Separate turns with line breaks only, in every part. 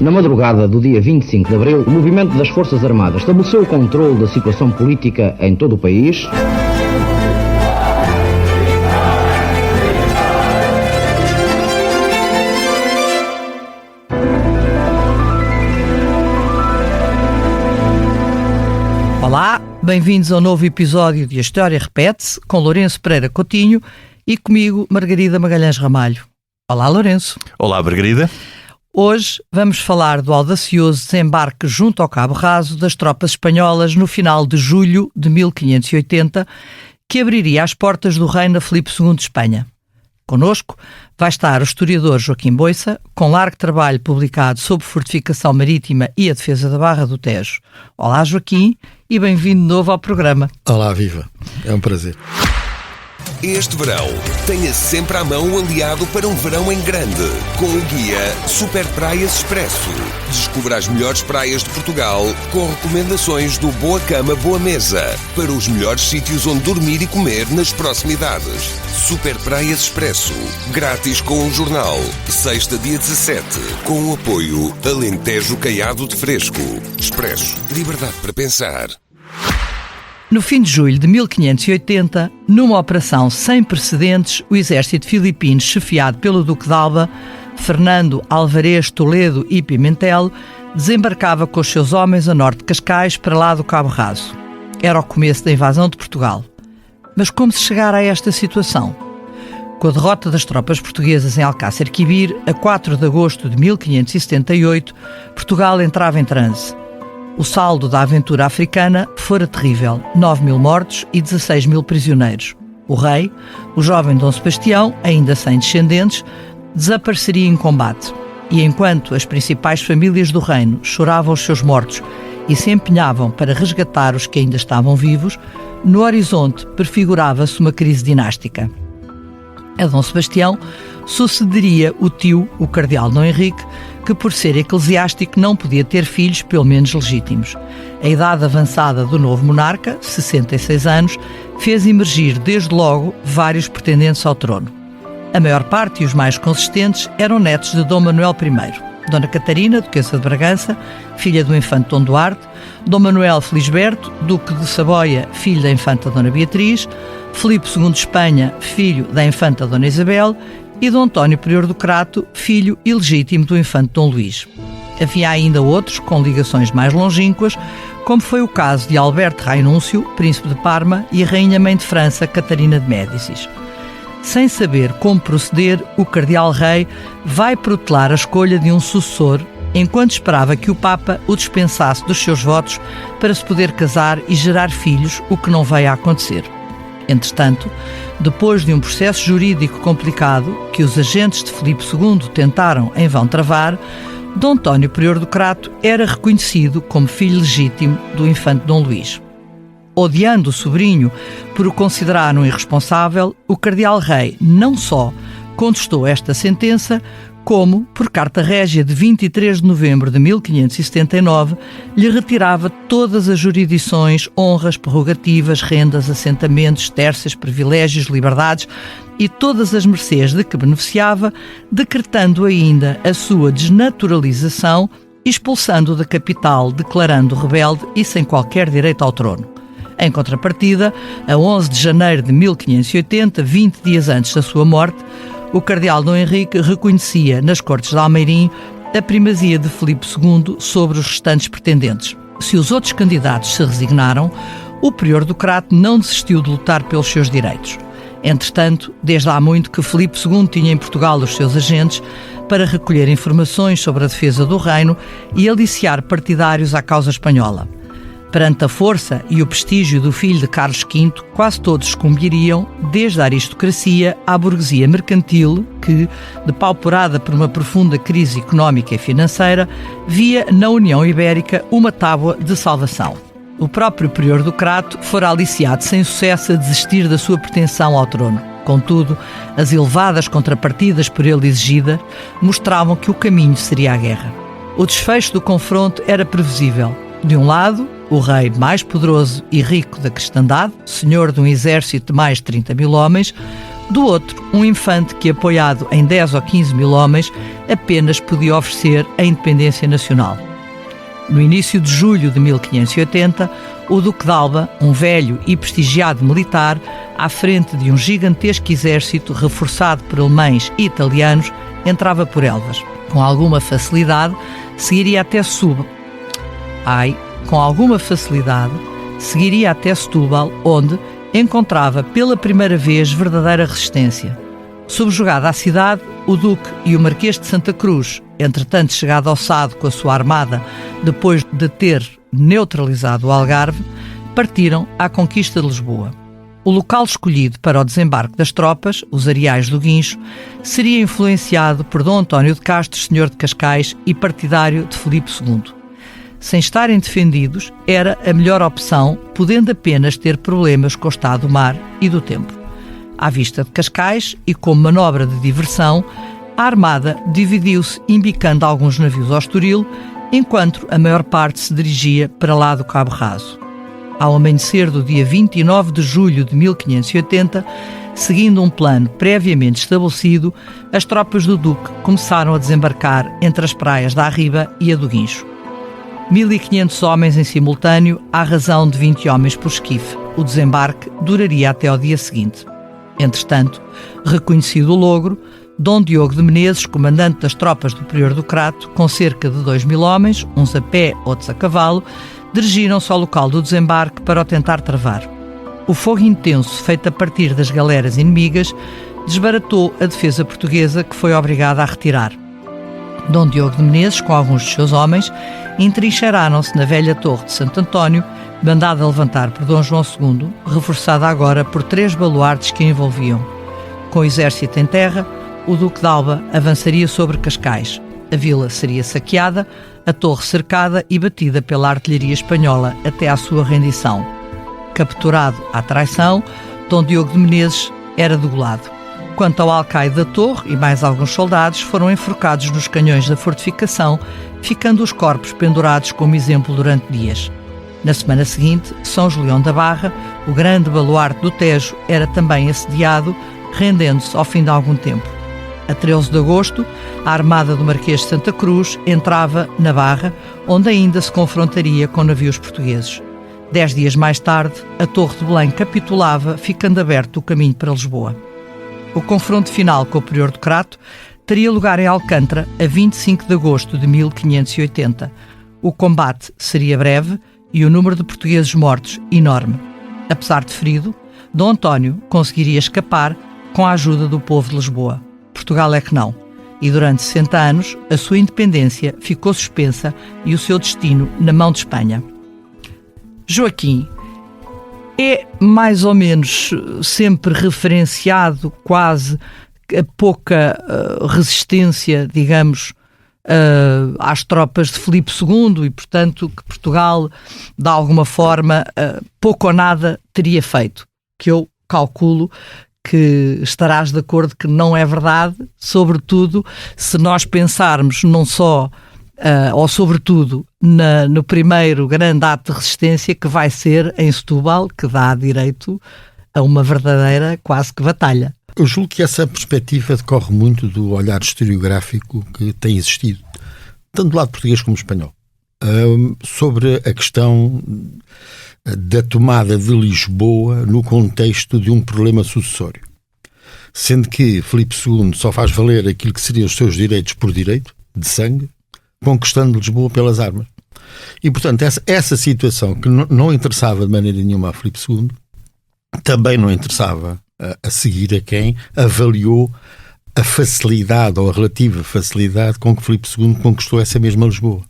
Na madrugada do dia 25 de abril, o movimento das Forças Armadas estabeleceu o controle da situação política em todo o país.
Olá, bem-vindos ao novo episódio de A História Repete-se, com Lourenço Pereira Coutinho e comigo, Margarida Magalhães Ramalho. Olá, Lourenço.
Olá, Margarida.
Hoje vamos falar do audacioso desembarque junto ao Cabo Raso das tropas espanholas no final de julho de 1580, que abriria as portas do reino a Filipe II de Espanha. Connosco vai estar o historiador Joaquim Boissa, com largo trabalho publicado sobre fortificação marítima e a defesa da Barra do Tejo. Olá, Joaquim, e bem-vindo de novo ao programa.
Olá, viva. É um prazer.
Este verão, tenha sempre à mão o aliado para um verão em grande, com o guia Super Praias Expresso. Descubra as melhores praias de Portugal, com recomendações do Boa Cama, Boa Mesa, para os melhores sítios onde dormir e comer nas proximidades. Super Praias Expresso, grátis com o jornal. Sexta, dia 17, com o apoio Alentejo Caiado de Fresco. Expresso, liberdade para pensar.
No fim de julho de 1580, numa operação sem precedentes, o exército filipino, chefiado pelo Duque de Alba, Fernando Alvarez Toledo e Pimentel, desembarcava com os seus homens a norte de Cascais, para lá do Cabo Raso. Era o começo da invasão de Portugal. Mas como se chegara a esta situação? Com a derrota das tropas portuguesas em Alcácer Quibir, a 4 de agosto de 1578, Portugal entrava em transe. O saldo da aventura africana fora terrível, 9.000 mortos e 16.000 prisioneiros. O rei, o jovem Dom Sebastião, ainda sem descendentes, desapareceria em combate. E enquanto as principais famílias do reino choravam os seus mortos e se empenhavam para resgatar os que ainda estavam vivos, no horizonte prefigurava-se uma crise dinástica. A Dom Sebastião sucederia o tio, o cardeal Dom Henrique, que por ser eclesiástico não podia ter filhos, pelo menos legítimos. A idade avançada do novo monarca, 66 anos, fez emergir desde logo vários pretendentes ao trono. A maior parte e os mais consistentes eram netos de Dom Manuel I, Dona Catarina, duquesa de Bragança, filha do infante Dom Duarte, Dom Manuel Felisberto, duque de Saboia, filho da infanta Dona Beatriz, Filipe II de Espanha, filho da infanta Dona Isabel, e Dom António Prior do Crato, filho ilegítimo do infante Dom Luís. Havia ainda outros com ligações mais longínquas, como foi o caso de Alberto Rainúncio, príncipe de Parma, e a rainha-mãe de França, Catarina de Médicis. Sem saber como proceder, o cardeal-rei vai protelar a escolha de um sucessor, enquanto esperava que o Papa o dispensasse dos seus votos para se poder casar e gerar filhos, o que não veio a acontecer. Entretanto, depois de um processo jurídico complicado que os agentes de Filipe II tentaram em vão travar, Dom António Prior do Crato era reconhecido como filho legítimo do infante Dom Luís. Odiando o sobrinho por o considerar um irresponsável, o cardeal-rei não só contestou esta sentença, como, por carta régia de 23 de novembro de 1579, lhe retirava todas as jurisdições, honras, prerrogativas, rendas, assentamentos, terças, privilégios, liberdades e todas as mercês de que beneficiava, decretando ainda a sua desnaturalização, expulsando da capital, declarando rebelde e sem qualquer direito ao trono. Em contrapartida, a 11 de janeiro de 1580, 20 dias antes da sua morte, o cardeal Dom Henrique reconhecia nas Cortes de Almeirim a primazia de Filipe II sobre os restantes pretendentes. Se os outros candidatos se resignaram, o Prior do Crato não desistiu de lutar pelos seus direitos. Entretanto, desde há muito que Filipe II tinha em Portugal os seus agentes para recolher informações sobre a defesa do reino e aliciar partidários à causa espanhola. Perante a força e o prestígio do filho de Carlos V, quase todos sucumbiriam, desde a aristocracia à burguesia mercantil que, depauperada por uma profunda crise económica e financeira, via na União Ibérica uma tábua de salvação. O próprio Prior do Crato fora aliciado sem sucesso a desistir da sua pretensão ao trono. Contudo, as elevadas contrapartidas por ele exigidas mostravam que o caminho seria a guerra. O desfecho do confronto era previsível. De um lado, o rei mais poderoso e rico da cristandade, senhor de um exército de mais de 30.000 homens, Do outro, um infante que, apoiado em 10 ou 15 mil homens, apenas podia oferecer a independência nacional. No início de julho de 1580, o Duque de Alba, um velho e prestigiado militar, à frente de um gigantesco exército reforçado por alemães e italianos, entrava por Elvas. Com alguma facilidade, seguiria até Setúbal, onde encontrava pela primeira vez verdadeira resistência. Subjugada à cidade, o Duque e o Marquês de Santa Cruz, entretanto chegado ao Sado com a sua armada, depois de ter neutralizado o Algarve, partiram à conquista de Lisboa. O local escolhido para o desembarque das tropas, os Areais do Guincho, seria influenciado por Dom António de Castro, senhor de Cascais e partidário de Filipe II. Sem estarem defendidos, era a melhor opção, podendo apenas ter problemas com o estado do mar e do tempo. À vista de Cascais e como manobra de diversão, a armada dividiu-se embicando alguns navios ao Estoril, enquanto a maior parte se dirigia para lá do Cabo Raso. Ao amanhecer do dia 29 de julho de 1580, seguindo um plano previamente estabelecido, as tropas do Duque começaram a desembarcar entre as praias da Arriba e a do Guincho. 1.500 homens em simultâneo, à razão de 20 homens por esquife. O desembarque duraria até ao dia seguinte. Entretanto, reconhecido o logro, Dom Diogo de Menezes, comandante das tropas do Prior do Crato, com cerca de 2.000 homens, uns a pé, outros a cavalo, dirigiram-se ao local do desembarque para o tentar travar. O fogo intenso, feito a partir das galeras inimigas, desbaratou a defesa portuguesa, que foi obrigada a retirar. Dom Diogo de Menezes, com alguns dos seus homens, entrincheiraram-se na velha torre de Santo António, mandada a levantar por Dom João II, reforçada agora por 3 baluartes que a envolviam. Com o exército em terra, o Duque de Alba avançaria sobre Cascais. A vila seria saqueada, a torre cercada e batida pela artilharia espanhola até à sua rendição. Capturado à traição, Dom Diogo de Menezes era degolado. Quanto ao alcaide da torre e mais alguns soldados, foram enforcados nos canhões da fortificação, ficando os corpos pendurados como exemplo durante dias. Na semana seguinte, São Julião da Barra, o grande baluarte do Tejo, era também assediado, rendendo-se ao fim de algum tempo. A 13 de agosto, a armada do Marquês de Santa Cruz entrava na Barra, onde ainda se confrontaria com navios portugueses. 10 dias mais tarde, a Torre de Belém capitulava, ficando aberto o caminho para Lisboa. O confronto final com o Prior do Crato teria lugar em Alcântara a 25 de agosto de 1580. O combate seria breve e o número de portugueses mortos enorme. Apesar de ferido, Dom António conseguiria escapar com a ajuda do povo de Lisboa. Portugal é que não. E durante 60 anos, a sua independência ficou suspensa e o seu destino na mão de Espanha. Joaquim é mais ou menos sempre referenciado quase a pouca resistência, digamos, às tropas de Filipe II e, portanto, que Portugal, de alguma forma, pouco ou nada teria feito. Que eu calculo que estarás de acordo que não é verdade, sobretudo se nós pensarmos não só, ou sobretudo, no primeiro grande ato de resistência que vai ser em Setúbal, que dá direito a uma verdadeira quase que batalha.
Eu julgo que essa perspectiva decorre muito do olhar historiográfico que tem existido, tanto do lado português como espanhol, sobre a questão da tomada de Lisboa no contexto de um problema sucessório. Sendo que Filipe II só faz valer aquilo que seriam os seus direitos por direito, de sangue, conquistando Lisboa pelas armas. E, portanto, essa situação que não interessava de maneira nenhuma a Filipe II, também não interessava a seguir a quem avaliou a facilidade ou a relativa facilidade com que Filipe II conquistou essa mesma Lisboa.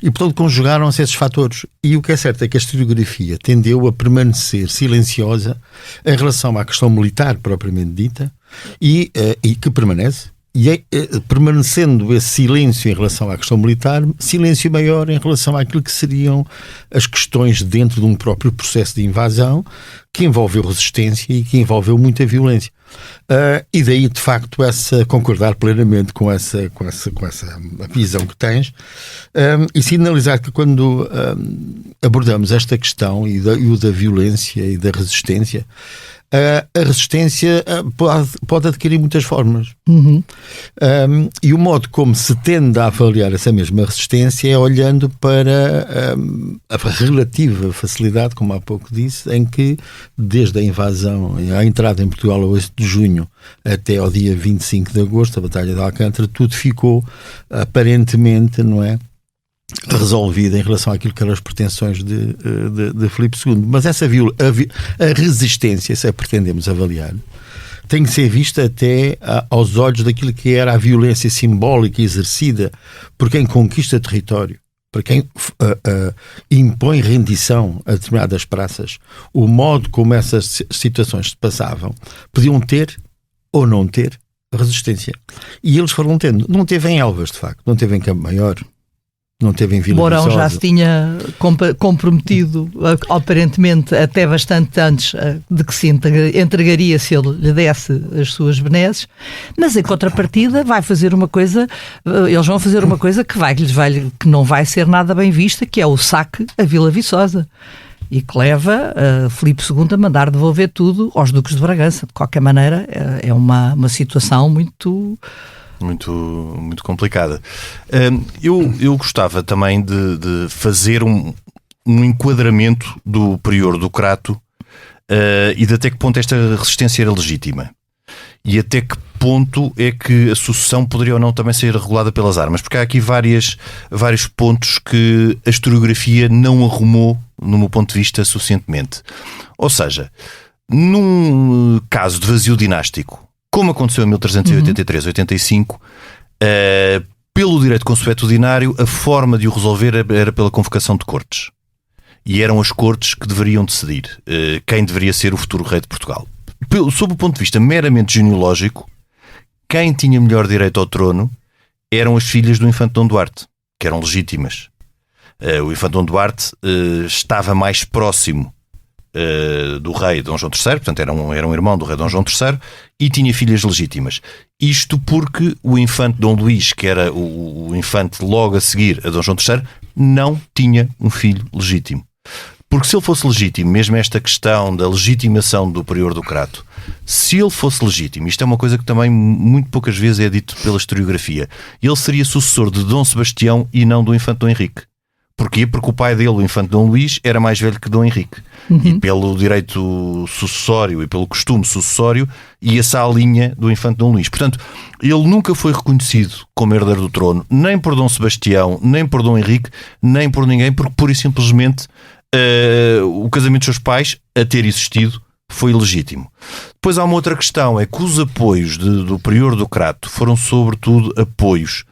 E, portanto, conjugaram-se esses fatores. E o que é certo é que a historiografia tendeu a permanecer silenciosa em relação à questão militar propriamente dita e que permanece. E permanecendo esse silêncio em relação à questão militar, silêncio maior em relação àquilo que seriam as questões dentro de um próprio processo de invasão que envolveu resistência e que envolveu muita violência. E daí, de facto, concordar plenamente com essa visão que tens e sinalizar que quando abordamos esta questão e o da violência e da resistência, a resistência pode adquirir muitas formas. E o modo como se tende a avaliar essa mesma resistência é olhando para a relativa facilidade, como há pouco disse, em que desde a invasão, a entrada em Portugal a 8 de junho até ao dia 25 de agosto, a Batalha de Alcântara, tudo ficou aparentemente, não é, resolvida em relação àquilo que eram as pretensões de Filipe II. Mas a resistência, se a pretendemos avaliar, tem que ser vista até aos olhos daquilo que era a violência simbólica exercida por quem conquista território, por quem impõe rendição a determinadas praças. O modo como essas situações se passavam podiam ter ou não ter resistência. E eles foram tendo. Não teve em Elvas, de facto, não teve em Campo Maior, não teve em Vila
Mourão
Viçosa.
já se tinha comprometido, aparentemente, até bastante antes de que se entregaria se ele lhe desse as suas benesses, mas em contrapartida vai fazer uma coisa, eles vão fazer uma coisa que não vai ser nada bem vista, que é o saque a Vila Viçosa. E que leva Filipe II a mandar devolver tudo aos duques de Bragança. De qualquer maneira, é uma situação muito
complicada. Eu gostava também de fazer um enquadramento do prior do Crato e de até que ponto esta resistência era legítima. E até que ponto é que a sucessão poderia ou não também ser regulada pelas armas. Porque há aqui vários pontos que a historiografia não arrumou, no meu ponto de vista, suficientemente. Ou seja, num caso de vazio dinástico, como aconteceu em 1383-85, pelo direito consuetudinário, a forma de o resolver era pela convocação de cortes. E eram as cortes que deveriam decidir quem deveria ser o futuro rei de Portugal. Sob o ponto de vista meramente genealógico, quem tinha melhor direito ao trono eram as filhas do infante Dom Duarte, que eram legítimas. O infante Dom Duarte estava mais próximo do rei Dom João III, portanto era um irmão do rei Dom João III, e tinha filhas legítimas. Isto porque o infante Dom Luís, que era o infante logo a seguir a Dom João III, não tinha um filho legítimo. Porque se ele fosse legítimo, mesmo esta questão da legitimação do prior do Crato, se ele fosse legítimo, isto é uma coisa que também muito poucas vezes é dito pela historiografia, ele seria sucessor de Dom Sebastião e não do infante Dom Henrique. Porquê? Porque o pai dele, o infante Dom Luís, era mais velho que Dom Henrique. E pelo direito sucessório e pelo costume sucessório, ia-se à linha do infante Dom Luís. Portanto, ele nunca foi reconhecido como herdeiro do trono, nem por Dom Sebastião, nem por Dom Henrique, nem por ninguém, porque pura e simplesmente o casamento dos seus pais, a ter existido, foi legítimo. Depois há uma outra questão, é que os apoios do prior do Crato foram sobretudo apoios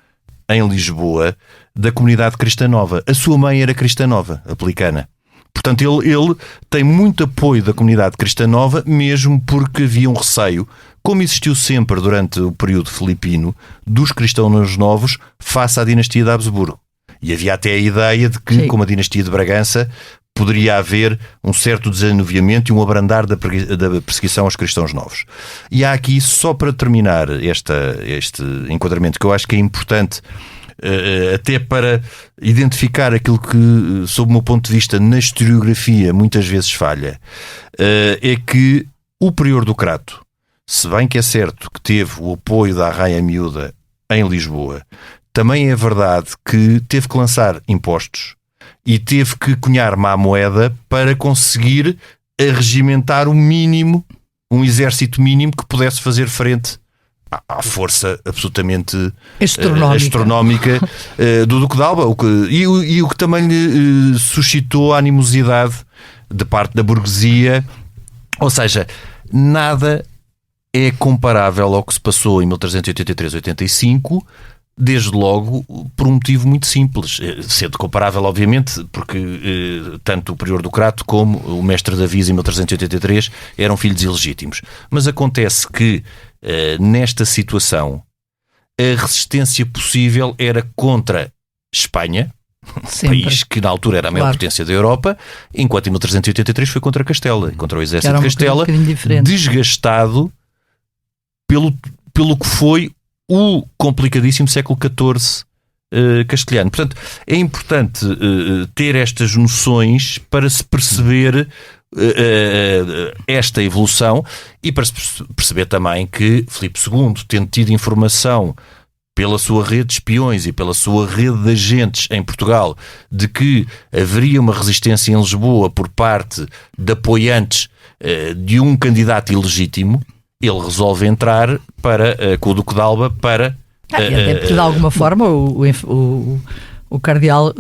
em Lisboa da comunidade cristã nova. A sua mãe era cristã nova, aplicana. Portanto, ele tem muito apoio da comunidade cristã nova, mesmo porque havia um receio, como existiu sempre durante o período filipino, dos cristãos novos face à dinastia de Habsburgo. E havia até a ideia de que, como a dinastia de Bragança, poderia haver um certo desanuviamento e um abrandar da perseguição aos cristãos novos. E há aqui, só para terminar este enquadramento, que eu acho que é importante até para identificar aquilo que, sob o meu ponto de vista, na historiografia muitas vezes falha, é que o prior do Crato, se bem que é certo que teve o apoio da Arraia Miúda em Lisboa, também é verdade que teve que lançar impostos e teve que cunhar má moeda para conseguir regimentar o mínimo, um exército mínimo que pudesse fazer frente à força absolutamente astronómica do Duque de Alba, o que também lhe suscitou a animosidade de parte da burguesia. Ou seja, nada é comparável ao que se passou em 1383-85, desde logo por um motivo muito simples, sendo comparável obviamente porque tanto o prior do Crato como o mestre de Avisa em 1383 eram filhos ilegítimos. Mas acontece que nesta situação a resistência possível era contra Espanha, país que na altura era a maior potência da Europa, enquanto em 1383 foi contra Castela, contra o exército de Castela, desgastado pelo que foi o complicadíssimo século XIV castelhano. Portanto, é importante ter estas noções para se perceber esta evolução, e para se perceber também que Filipe II, tendo tido informação pela sua rede de espiões e pela sua rede de agentes em Portugal de que haveria uma resistência em Lisboa por parte de apoiantes de um candidato ilegítimo, ele resolve entrar com o Duque de Alba para...
Até porque, de alguma forma, o cardeal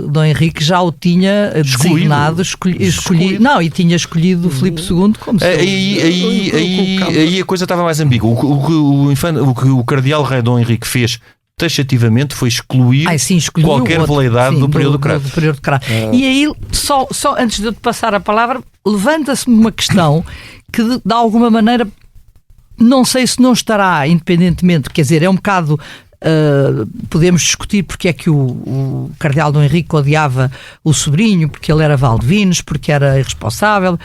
Dom Henrique já o tinha designado, escolhido. Não, e tinha escolhido o Filipe II como
aí a coisa estava mais ambígua. O que o cardeal rei Dom Henrique fez taxativamente foi excluir qualquer veleidade do período do Crato.
E aí, só antes de eu te passar a palavra, levanta-se-me uma questão que, de alguma maneira, não sei se não estará, independentemente, quer dizer, é um bocado... podemos discutir porque é que o cardeal Dom Henrique odiava o sobrinho, porque ele era valdevinos, porque era irresponsável,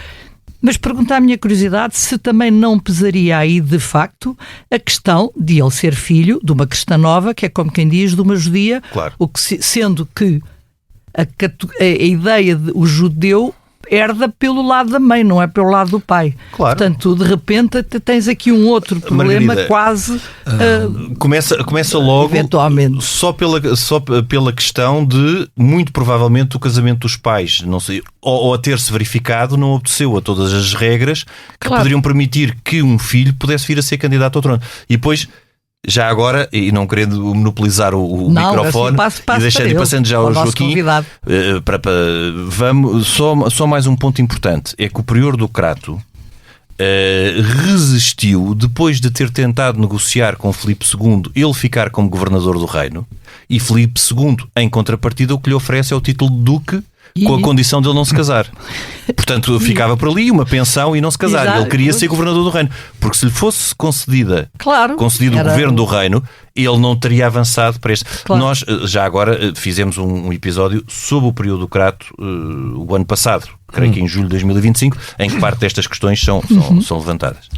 mas pergunta à minha curiosidade se também não pesaria aí de facto a questão de ele ser filho de uma cristã nova, que é como quem diz, de uma judia,
claro.
Sendo que a ideia de o judeu herda pelo lado da mãe, não é pelo lado do pai.
Claro.
Portanto, de repente tens aqui um outro problema, Margarida, quase...
começa logo
eventualmente.
Só pela questão de, muito provavelmente, o casamento dos pais, não sei, ou a ter-se verificado, não obedeceu a todas as regras que poderiam permitir que um filho pudesse vir a ser candidato ao trono. E depois... Já agora, e não querendo monopolizar o microfone,
passo
e deixando passando já ao Joaquim, vamos, só mais um ponto importante, é que o prior do Crato resistiu, depois de ter tentado negociar com Filipe II, ele ficar como governador do reino, e Filipe II, em contrapartida, o que lhe oferece é o título de duque, com a condição de ele não se casar. Portanto, ficava por ali uma pensão e não se casar. Exato. Ele queria ser governador do reino. Porque se lhe fosse concedido o governo do reino, ele não teria avançado para este. Claro. Nós, já agora, fizemos um episódio sobre o período do Crato o ano passado, creio que em julho de 2025, em que parte destas questões são levantadas.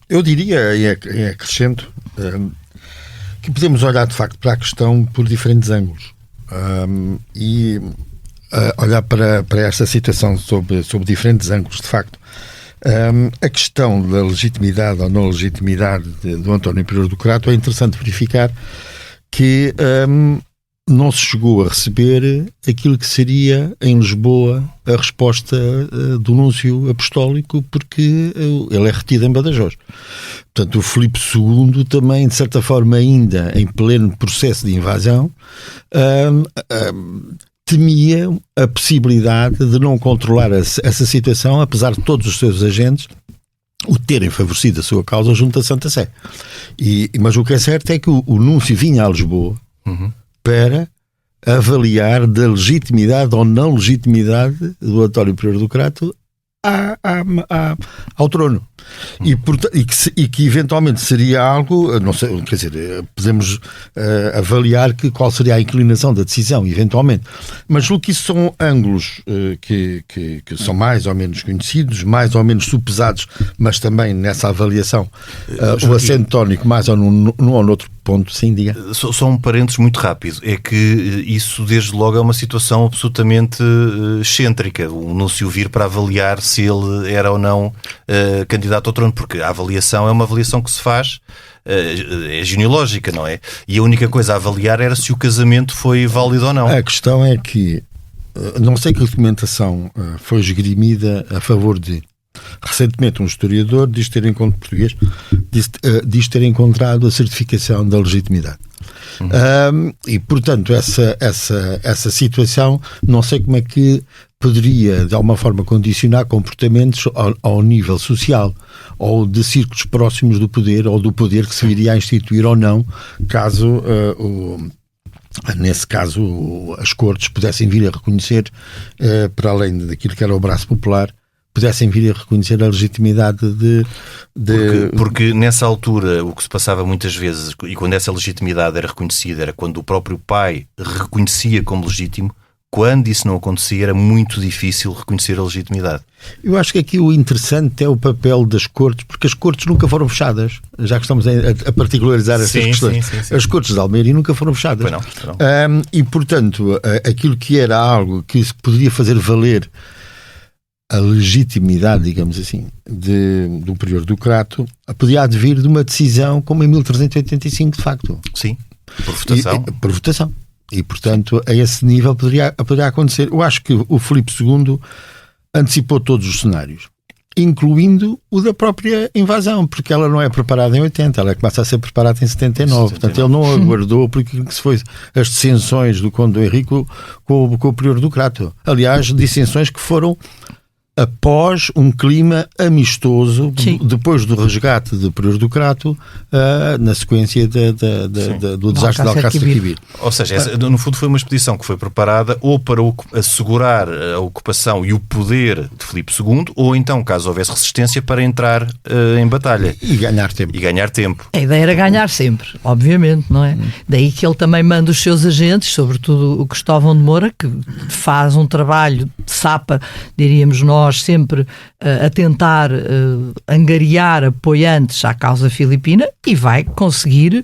Eu diria, e acrescento, que podemos olhar de facto para a questão por diferentes ângulos. Olhar para esta situação sob diferentes ângulos, de facto. A questão da legitimidade ou não legitimidade do António Prior do Crato, é interessante verificar que não se chegou a receber aquilo que seria em Lisboa a resposta do núncio apostólico, porque ele é retido em Badajoz. Portanto, o Filipe II também, de certa forma, ainda em pleno processo de invasão, temia a possibilidade de não controlar essa situação, apesar de todos os seus agentes o terem favorecido a sua causa junto à Santa Sé. Mas o que é certo é que o núncio vinha a Lisboa para avaliar da legitimidade ou não legitimidade do António Prior do Crato ao trono. E que eventualmente seria algo, não sei, quer dizer, podemos avaliar qual seria a inclinação da decisão, eventualmente. Mas o que isso são ângulos que são mais ou menos conhecidos, mais ou menos supesados, mas também nessa avaliação o assento tónico mais ou num ou noutro ponto, sim, diga.
Só um parênteses muito rápido, é que isso desde logo é uma situação absolutamente excêntrica, o núncio vir para avaliar se ele era ou não candidato ao trono, porque a avaliação é uma avaliação que se faz, é genealógica, não é? E a única coisa a avaliar era se o casamento foi válido ou não.
A questão é que não sei que documentação foi esgrimida a favor de. Recentemente um historiador diz ter encontrado a certificação da legitimidade. E portanto essa situação não sei como é que poderia de alguma forma condicionar comportamentos ao nível social ou de círculos próximos do poder ou do poder que se iria a instituir ou não, caso nesse caso as cortes pudessem vir a reconhecer, para além daquilo que era o braço popular, pudessem vir a reconhecer a legitimidade
Porque nessa altura o que se passava muitas vezes, e quando essa legitimidade era reconhecida, era quando o próprio pai reconhecia como legítimo. Quando isso não acontecia, era muito difícil reconhecer a legitimidade.
Eu acho que aqui o interessante é o papel das cortes, porque as cortes nunca foram fechadas, já que estamos a particularizar estas questões. Sim. As cortes de Almeirim nunca foram fechadas.
Não.
E, portanto, aquilo que era algo que se poderia fazer valer a legitimidade, digamos assim, do prior do Crato podia advir de uma decisão como em 1385, de facto.
Sim, por votação.
Por votação. E, portanto, a esse nível poderia acontecer. Eu acho que o Filipe II antecipou todos os cenários, incluindo o da própria invasão, porque ela não é preparada em 80, ela começa a ser preparada em 79. Portanto, ele não aguardou porque se foi as dissensões do Conde Dom Henrique com o prior do Crato. Aliás, dissensões que foram após um clima amistoso, depois do resgate do prior do Crato, na sequência do desastre de Alcácer-Quibir.
Ou seja, no fundo foi uma expedição que foi preparada ou para assegurar a ocupação e o poder de Filipe II, ou então, caso houvesse resistência, para entrar em batalha.
E ganhar tempo.
A ideia era ganhar sempre, obviamente, não é? Daí que ele também manda os seus agentes, sobretudo o Cristóvão de Moura, que faz um trabalho de sapa, diríamos nós, sempre a tentar angariar apoiantes à causa filipina, e vai conseguir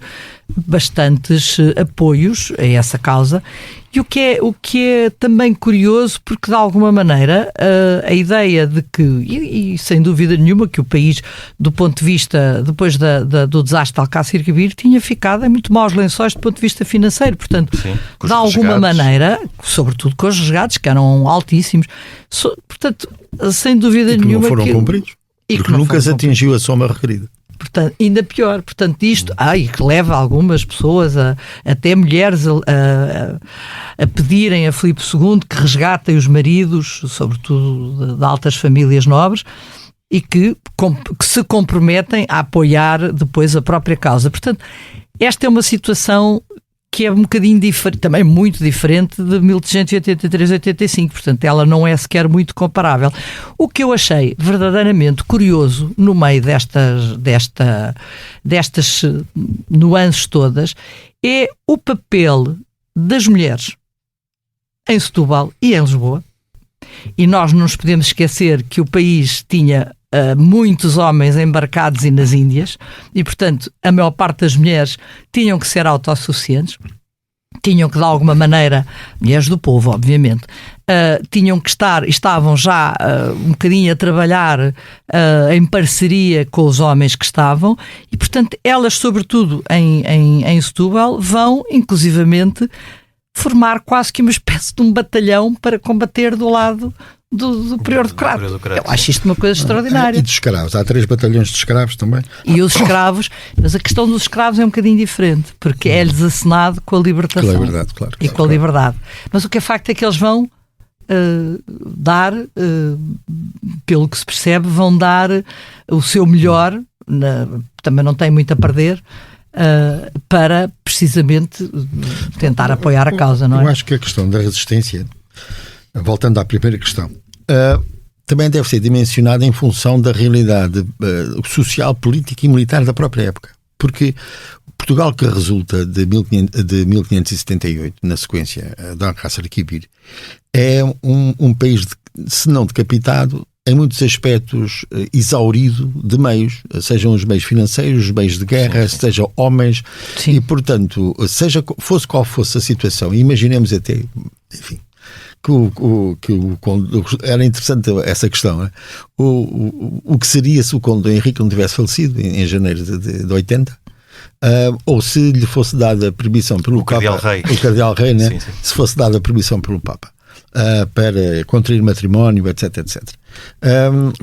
bastantes apoios a essa causa. E o que é também curioso, porque de alguma maneira a ideia de que, e sem dúvida nenhuma, que o país, do ponto de vista, depois do desastre de Alcácer-Quibir, tinha ficado em muito maus lençóis do ponto de vista financeiro. Portanto, de alguma maneira, sobretudo com os resgates, que eram altíssimos, portanto, sem dúvida nenhuma.
Não foram cumpridos. Porque nunca se atingiu a soma requerida.
Portanto, ainda pior. Portanto, isto que leva algumas pessoas, até mulheres, a pedirem a Filipe II que resgatem os maridos, sobretudo de altas famílias nobres, e que se comprometem a apoiar depois a própria causa. Portanto, esta é uma situação que é um bocadinho diferente, também muito diferente de 1383-85, portanto ela não é sequer muito comparável. O que eu achei verdadeiramente curioso no meio destas nuances todas é o papel das mulheres em Setúbal e em Lisboa. E nós não nos podemos esquecer que o país tinha muitos homens embarcados e nas Índias, e portanto a maior parte das mulheres tinham que ser autossuficientes, tinham que de alguma maneira, mulheres do povo obviamente, tinham que estavam já um bocadinho a trabalhar em parceria com os homens que estavam, e portanto elas, sobretudo em Setúbal, vão inclusivamente formar quase que uma espécie de um batalhão para combater do lado do prior do Crato. Eu acho isto uma coisa extraordinária.
E de escravos, há 3 batalhões de escravos também.
E os escravos, mas a questão dos escravos é um bocadinho diferente, porque é-lhes assinado com a libertação.
Com a liberdade, claro.
E com a liberdade. Mas o que é facto é que eles vão dar, pelo que se percebe, vão dar o seu melhor, também não tem muito a perder, para precisamente tentar apoiar a causa, não é?
Eu acho que a questão da resistência, voltando à primeira questão, também deve ser dimensionada em função da realidade social, política e militar da própria época. Porque Portugal, que resulta de 1578, na sequência de Alcácer-Quibir, é um país, se não decapitado, em muitos aspectos exaurido de meios, sejam os meios financeiros, os meios de guerra, sejam homens, e portanto, fosse qual fosse a situação, imaginemos até, enfim, era interessante essa questão, né? O que seria se o Conde Dom Henrique não tivesse falecido em janeiro de 80? Ou se lhe fosse dada a permissão pelo Papa, o Cardeal Rei, né? Sim. Se fosse dada a permissão pelo Papa para contrair matrimónio, etc, etc.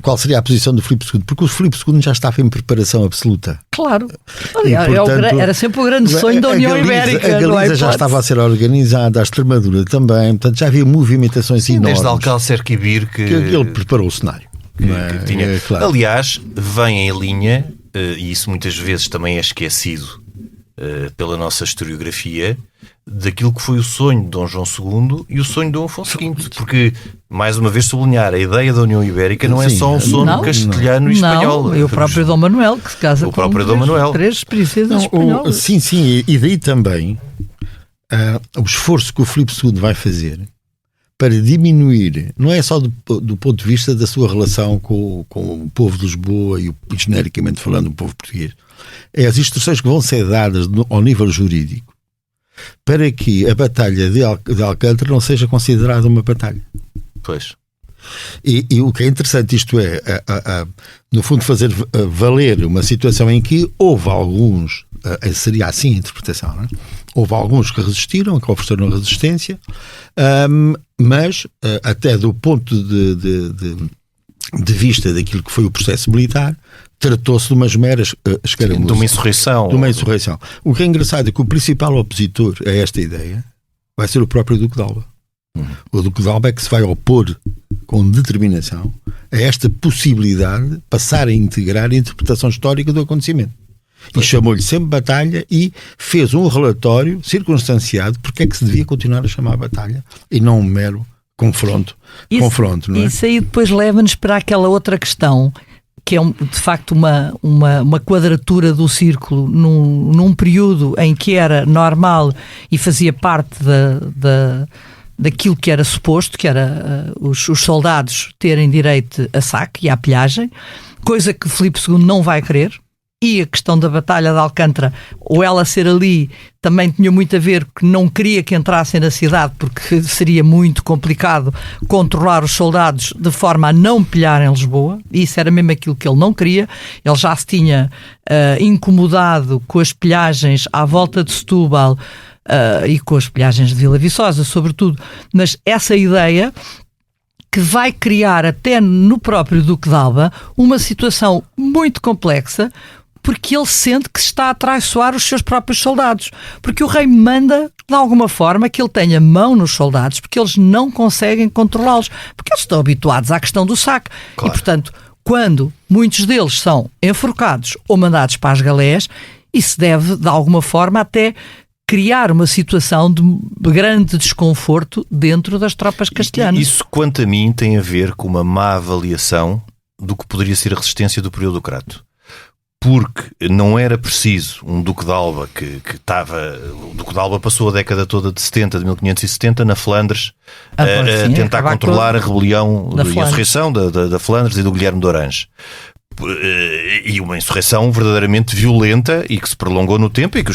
Qual seria a posição do Filipe II? Porque o Filipe II já estava em preparação absoluta.
Claro. Portanto, era sempre o grande sonho da União Ibérica.
A Galiza já estava a ser organizada, a Extremadura também, portanto já havia movimentações enormes.
Desde Alcácer-Quibir que
ele preparou o cenário.
Que tinha. Claro. Aliás, vem em linha, e isso muitas vezes também é esquecido pela nossa historiografia, daquilo que foi o sonho de Dom João II e o sonho de Dom Afonso V, porque, mais uma vez sublinhar, a ideia da União Ibérica não é só um sonho castelhano e espanhol.
E o próprio Dom Manuel, que se casa com 3 princesas espanholas.
Sim, e daí também o esforço que o Filipe II vai fazer para diminuir, não é só do ponto de vista da sua relação com o povo de Lisboa e genericamente falando o povo português, é as instruções que vão ser dadas ao nível jurídico para que a batalha de Alcântara não seja considerada uma batalha.
Pois.
E o que é interessante, isto é, no fundo, fazer valer uma situação em que houve alguns, seria assim a interpretação, não é? Houve alguns que resistiram, que ofereceram resistência, mas até do ponto de vista daquilo que foi o processo militar, tratou-se de umas meras escaramuzas.
De uma insurreição.
De uma insurreição. O que é engraçado é que o principal opositor a esta ideia vai ser o próprio Duque de Alba. O Duque de Alba é que se vai opor com determinação a esta possibilidade de passar a integrar a interpretação histórica do acontecimento. E chamou-lhe sempre batalha e fez um relatório circunstanciado porque é que se devia continuar a chamar batalha e não um mero confronto. Não é?
Isso aí depois leva-nos para aquela outra questão, que é de facto uma quadratura do círculo num período em que era normal e fazia parte daquilo que era suposto, que era os soldados terem direito a saque e à pilhagem, coisa que Filipe II não vai querer. E a questão da Batalha de Alcântara, ou ela ser ali, também tinha muito a ver que não queria que entrassem na cidade porque seria muito complicado controlar os soldados de forma a não pilhar em Lisboa. Isso era mesmo aquilo que ele não queria. Ele já se tinha incomodado com as pilhagens à volta de Setúbal e com as pilhagens de Vila Viçosa, sobretudo. Mas essa ideia que vai criar até no próprio Duque de Alba uma situação muito complexa, porque ele sente que está a traiçoar os seus próprios soldados. Porque o rei manda, de alguma forma, que ele tenha mão nos soldados, porque eles não conseguem controlá-los, porque eles estão habituados à questão do saque. Claro. E, portanto, quando muitos deles são enforcados ou mandados para as galés, isso deve, de alguma forma, até criar uma situação de grande desconforto dentro das tropas castelhanas.
Isso, quanto a mim, tem a ver com uma má avaliação do que poderia ser a resistência do período do Crato. Porque não era preciso um Duque de Alba que estava... O Duque de Alba passou a década toda de 1570, na Flandres, a tentar controlar a rebelião e a insurreição da Flandres e do Guilherme de Orange. E uma insurreição verdadeiramente violenta e que se prolongou no tempo e que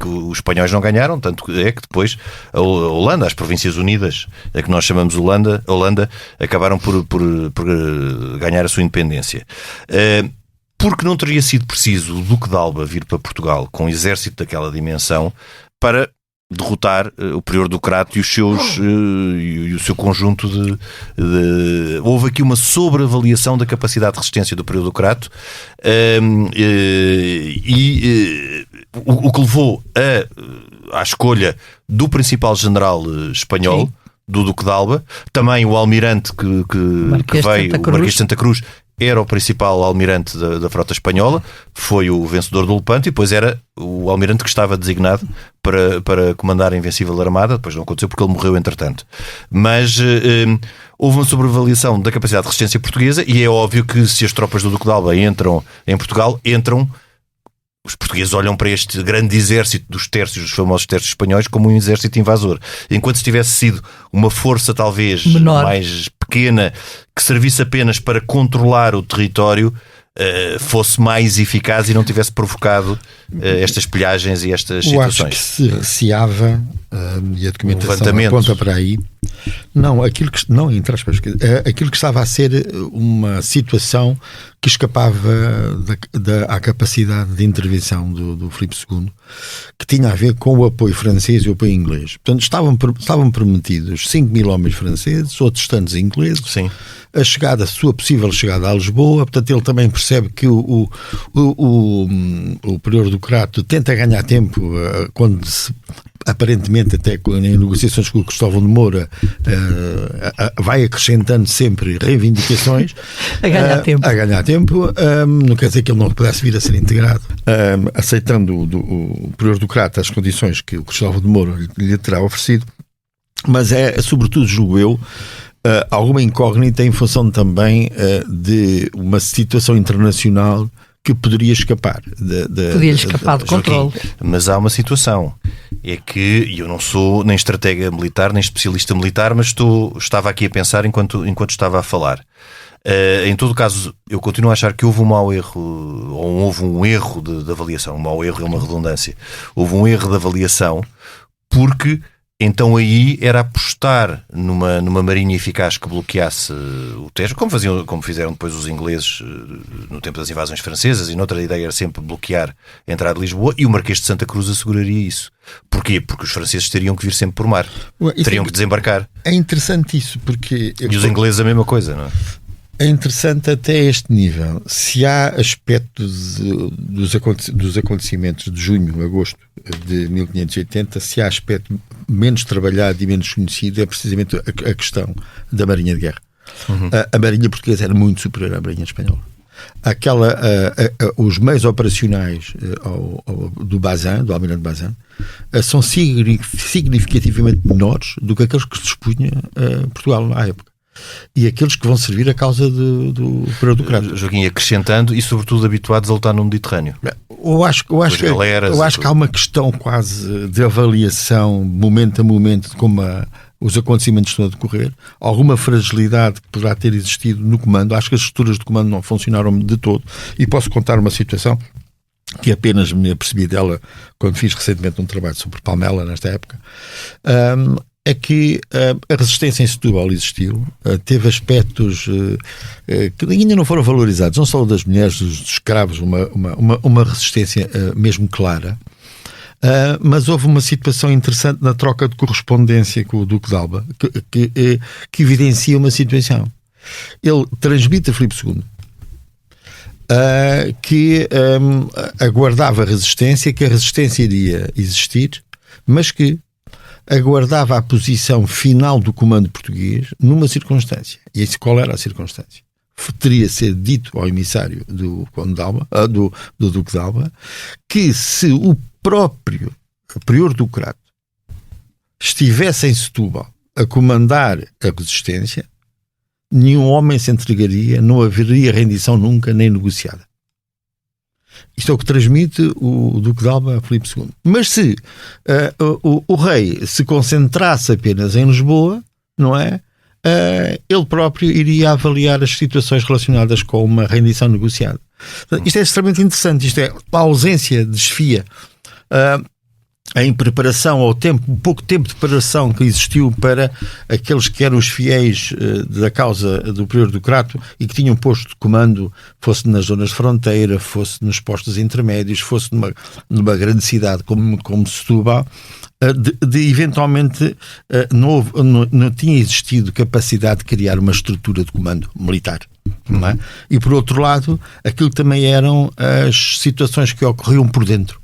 os espanhóis não ganharam, tanto é que depois a Holanda, as Províncias Unidas, a que nós chamamos Holanda, acabaram por ganhar a sua independência. Porque não teria sido preciso o Duque de Alba vir para Portugal com um exército daquela dimensão para derrotar o prior do Crato e o seu conjunto Houve aqui uma sobreavaliação da capacidade de resistência do prior do Crato o que levou à escolha do principal general espanhol, sim, do Duque de Alba, também o almirante que veio, o Marquês de Santa Cruz, era o principal almirante da frota espanhola, foi o vencedor do Lepanto e depois era o almirante que estava designado para comandar a Invencível Armada. Depois não aconteceu porque ele morreu entretanto. Mas houve uma sobreavaliação da capacidade de resistência portuguesa e é óbvio que se as tropas do Duque de Alba entram em Portugal, os portugueses olham para este grande exército dos tércios, dos famosos tércios espanhóis, como um exército invasor. Enquanto se tivesse sido uma força talvez menor, mais pequena, que servisse apenas para controlar o território, fosse mais eficaz e não tivesse provocado estas pilhagens e estas situações.
Eu acho que se receava, e a documentação aponta para aí, aquilo que estava a ser uma situação que escapava à capacidade de intervenção do Filipe II, que tinha a ver com o apoio francês e o apoio inglês. Portanto, estavam prometidos 5.000 homens franceses, outros tantos ingleses, sim, a sua possível chegada a Lisboa. Portanto, ele também percebe que o prior do Crato tenta ganhar tempo quando aparentemente até em negociações com o Cristóvão de Moura vai acrescentando sempre reivindicações a ganhar tempo. Não quer dizer que ele não pudesse vir a ser integrado, aceitando o prior do Crato as condições que o Cristóvão de Moura lhe terá oferecido, mas é sobretudo, julgo eu, alguma incógnita em função também de uma situação internacional que poderia escapar
de controle.
Mas há uma situação, é que eu não sou nem estratega militar, nem especialista militar, mas estava aqui a pensar enquanto estava a falar. Em todo caso, eu continuo a achar que houve um mau erro, ou houve um erro de avaliação. Um mau erro é uma redundância. Houve um erro de avaliação porque Então aí era apostar numa marinha eficaz que bloqueasse o Tejo, como fizeram depois os ingleses no tempo das invasões francesas, e noutra ideia era sempre bloquear a entrada de Lisboa, e o Marquês de Santa Cruz asseguraria isso. Porquê? Porque os franceses teriam que vir sempre por mar. Teriam que desembarcar.
É interessante isso, porque...
E os ingleses a mesma coisa, não é?
É interessante até este nível. Se há aspectos dos acontecimentos de junho, agosto de 1580, se há aspecto menos trabalhado e menos conhecido, é precisamente a questão da Marinha de Guerra. A Marinha portuguesa era muito superior à Marinha espanhola. Os meios operacionais do Bazin, do Almirante Bazin, são significativamente menores do que aqueles que se dispunha Portugal à época. E aqueles que vão servir a causa do Crato.
Joaquim, acrescentando e sobretudo habituados a lutar no Mediterrâneo.
Eu acho que há uma questão quase de avaliação momento a momento de como os acontecimentos estão a decorrer, alguma fragilidade que poderá ter existido no comando. Acho que as estruturas de comando não funcionaram de todo, e posso contar uma situação que apenas me apercebi dela quando fiz recentemente um trabalho sobre Palmela, nesta época. É que a resistência em Setúbal existiu, teve aspectos que ainda não foram valorizados, não só das mulheres, dos escravos, uma resistência mesmo clara, mas houve uma situação interessante na troca de correspondência com o Duque de Alba, que evidencia uma situação. Ele transmite a Filipe II que aguardava resistência, que a resistência iria existir, mas que aguardava a posição final do comando português numa circunstância. E qual era a circunstância? Teria sido dito ao emissário do Conde de Alba, do Duque de Alba, que se o próprio prior do Crato estivesse em Setúbal a comandar a resistência, nenhum homem se entregaria, não haveria rendição nunca, nem negociada. Isto é o que transmite o Duque de Alba a Filipe II. Mas se o rei se concentrasse apenas em Lisboa, não é? Ele próprio iria avaliar as situações relacionadas com uma rendição negociada. Isto é extremamente interessante. Isto é a ausência de desfia em preparação ao tempo, pouco tempo de preparação que existiu para aqueles que eram os fiéis da causa do prior do Crato e que tinham posto de comando, fosse nas zonas de fronteira, fosse nos postos intermédios, fosse numa grande cidade como Setúbal, de eventualmente não tinha existido capacidade de criar uma estrutura de comando militar. Não é? E por outro lado, aquilo também eram as situações que ocorriam por dentro.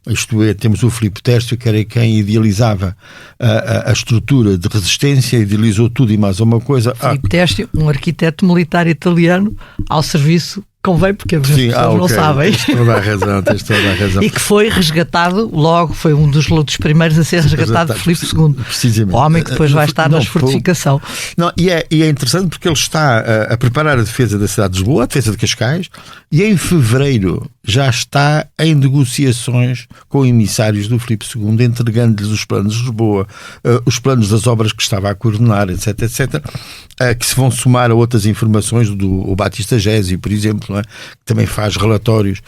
Isto é, temos o Filipe Tércio, que era quem idealizava a estrutura de resistência, idealizou tudo e mais uma coisa.
Filipe Tércio, um arquiteto militar italiano ao serviço, convém, porque as pessoas não sabem.
Tens toda a razão.
E que foi resgatado logo, foi um dos primeiros a ser resgatado de Filipe II.
Precisamente.
O homem que depois vai estar na fortificação.
E é interessante porque ele está a preparar a defesa da cidade de Lisboa, a defesa de Cascais, e em fevereiro já está em negociações com emissários do Filipe II, entregando-lhes os planos de Lisboa, os planos das obras que estava a coordenar, etc, que se vão somar a outras informações do Batista Gésio, por exemplo, não é? Que também faz relatórios